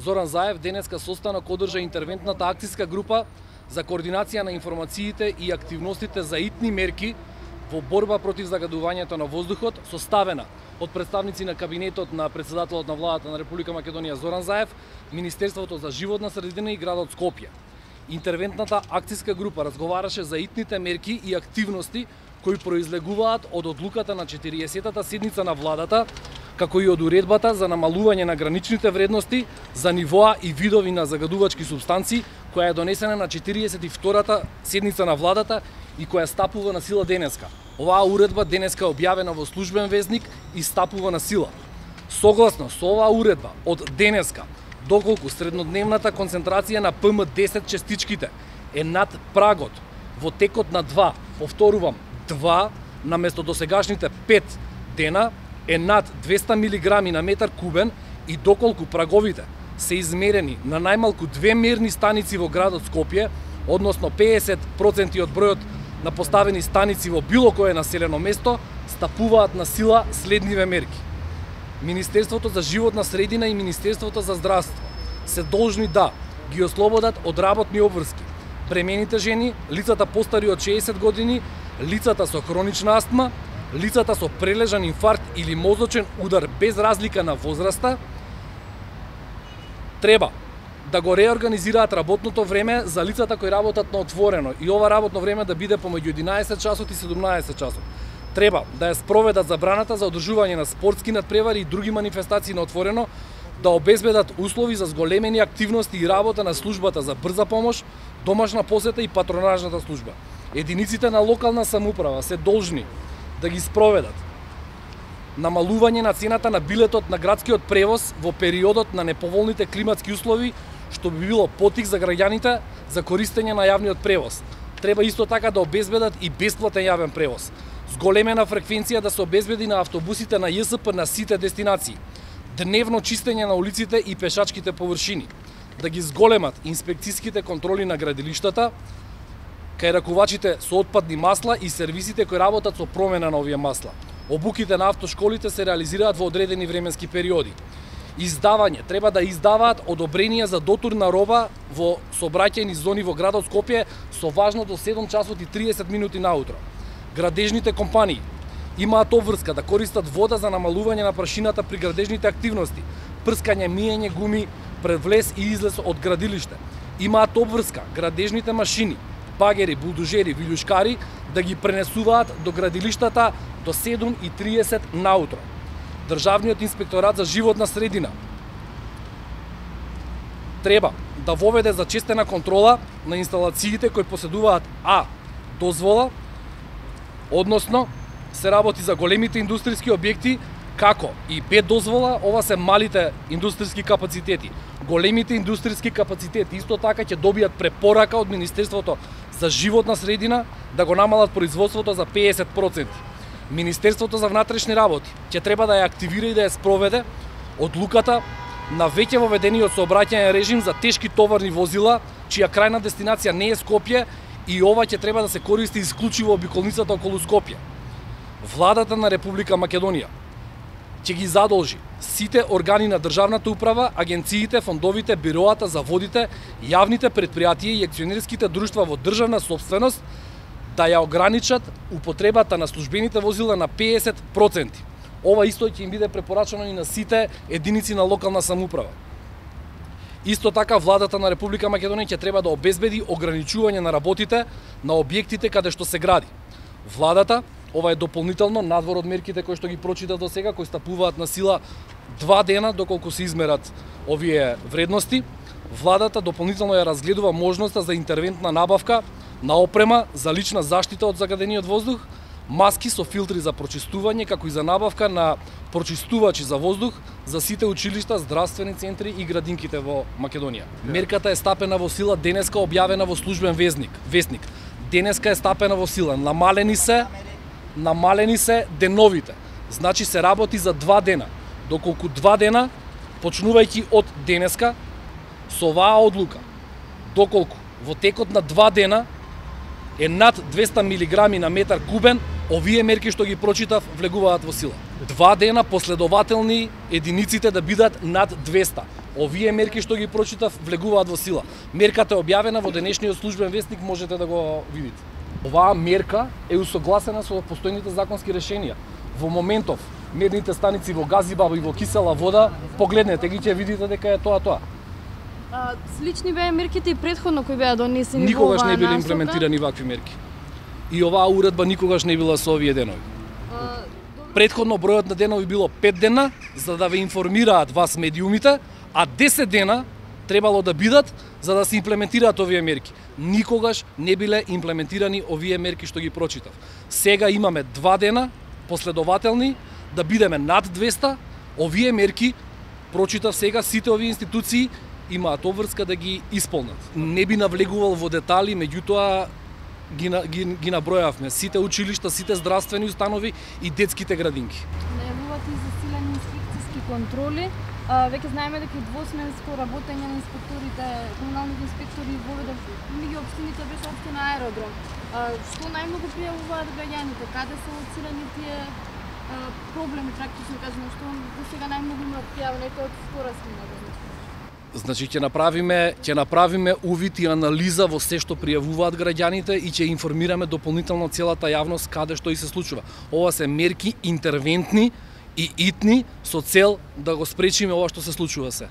Зоран Заев денеска состанок одржа интервентната акцијска група за координација на информациите и активностите за итни мерки во борба против загадувањето на воздухот, составена од представници на кабинетот на председателот на владата на Република Македонија Зоран Заев, Министерството за животна средина и градот Скопје. Интервентната акцијска група разговараше за итните мерки и активности кои произлегуваат од одлуката на 40-та седница на владата, како и од уредбата за намалување на граничните вредности за нивоа и видови на загадувачки супстанции, која е донесена на 42-та седница на владата и која стапува на сила денеска. Оваа уредба денеска е објавена во службен весник и стапува на сила. Согласно со оваа уредба, од денеска, доколку среднодневната концентрација на ПМ10 частичките е над прагот во текот на 2, повторувам, 2 наместо досегашните 5 дена, е над 200 мг на метар кубен и доколку праговите се измерени на најмалку 2 мерни станици во градот Скопје, односно 50% од бројот на поставени станици во било кое населено место, стапуваат на сила следниве мерки. Министерството за животна средина и Министерството за здравство се должни да ги ослободат од работни обврски бремените жени, лицата постари од 60 години, лицата со хронична астма, лицата со прележан инфаркт или мозочен удар без разлика на возраста. Треба да го реорганизираат работното време за лицата кои работат на отворено и ова работно време да биде помеѓу 11 часот и 17 часот. Треба да ја спроведат забраната за одржување на спортски надпревари и други манифестации на отворено, да обезбедат услови за зголемени активности и работа на службата за брза помош, домашна посета и патронажната служба. Единиците на локална самоуправа се должни да ги спроведат намалување на цената на билетот на градскиот превоз во периодот на неповолните климатски услови, што би било потик за граѓаните за користење на јавниот превоз. Треба исто така да обезбедат и бесплатен јавен превоз. Зголемена фреквенција да се обезбеди на автобусите на ЈСП на сите дестинации. Дневно чистење на улиците и пешачките површини. Да ги зголемат инспекцијските контроли на градилиштата, кај ракувачите со отпадни масла и сервисите кои работат со промена на овие масла. Обуките на автошколите се реализираат во одредени временски периоди. Издавање, треба да издаваат одобренија за дотур на роба во сообраќајни зони во градот Скопје со важно до 7 часот и 30 минути наутро. Градежните компании имаат обврска да користат вода за намалување на прашината при градежните активности, прскање, миење гуми пред влез и излез од градилиште. Имаат обврска градежните машини, багери, булдожери, вилјушкари да ги пренесуваат до градилиштата до 7:30 наутро. Државниот инспекторат за животна средина треба да воведе зачестена контрола на инсталациите кои поседуваат дозвола, односно се работи за големите индустријски објекти, како и Б дозвола, ова се малите индустријски капацитети. Големите индустријски капацитети исто така ќе добијат препорака од Министерството за животна средина да го намалат производството за 50%. Министерството за внатрешни работи ќе треба да ја активира и да ја спроведе одлуката на веќе воведениот сообраќајен режим за тешки товарни возила, чија крајна дестинација не е Скопје и ова ќе треба да се користи исклучиво обиколницата околу Скопје. Владата на Република Македонија ќе ги задолжи сите органи на државната управа, агенциите, фондовите, бироата, заводите, јавните предпријатија и акционерските друштва во државна собственост да ја ограничат употребата на службените возила на 50%. Ова исто ќе им биде препорачано и на сите единици на локална самоуправа. Исто така, владата на Република Македонија ќе треба да обезбеди ограничување на работите на објектите каде што се гради. Владата, ова е дополнително надвор од мерките кои што ги прочита до сега, кои стапуваат на сила 2 дена доколку се измерат овие вредности. Владата дополнително ја разгледува можноста за интервентна набавка на опрема за лична заштита од загадениот воздух, маски со филтри за прочистување, како и за набавка на прочистувачи за воздух за сите училишта, здравствени центри и градинките во Македонија. Мерката е стапена во сила денеска, објавена во службен весник. Денеска е стапена во сила. Намалени се деновите. Значи се работи за 2 дена. Доколку 2 дена, почнувајќи од денеска, со оваа одлука, доколку во текот на 2 дена е над 200 мг на метар кубен, овие мерки што ги прочитав влегуваат во сила. 2 дена последователни единиците да бидат над 200. Овие мерки што ги прочитав влегуваат во сила. Мерката е објавена во денешниот службен весник, можете да го видите. Оваа мерка е усогласена со постојните законски решенија. Во моментов мерните станици во Газибаб и во Кисела вода, погледнете ги, ќе видите дека е тоа. Слични беа мерките и претходно кои беа донесени. Никогаш не биле имплементирани вакви мерки. И оваа уредба никогаш не била со овие денови. Претходно бројот на денови било 5 дена за да ве информираат вас медиумите, а 10 дена требало да бидат за да се имплементираат овие мерки. Никогаш не биле имплементирани овие мерки што ги прочитав. Сега имаме 2 дена последователни да бидеме над 200. Овие мерки прочитав сега, сите овие институции имаат обврска да ги исполнат. Не би навлегувал во детали, меѓутоа ги набројавме сите училишта, сите здравствени установи и детските градинки. Најавуваат и засилени инспекцијски контроли. Веќе знаеме дека и двосменско работење на инспекторите, комуналните инспектори воведе меѓу општините без општина Аеродром. Што најмногу пријавуваат граѓаните? Каде се лоцирани тие проблеми, практично кажано, што до сега најмногу имаат пријавени, тоа од втора смена? Значи ќе направиме увид и анализа во се што пријавуваат граѓаните и ќе информираме дополнително целата јавност каде што и се случува. Ова се мерки интервентни и итни со цел да го спречиме ова што се случува се.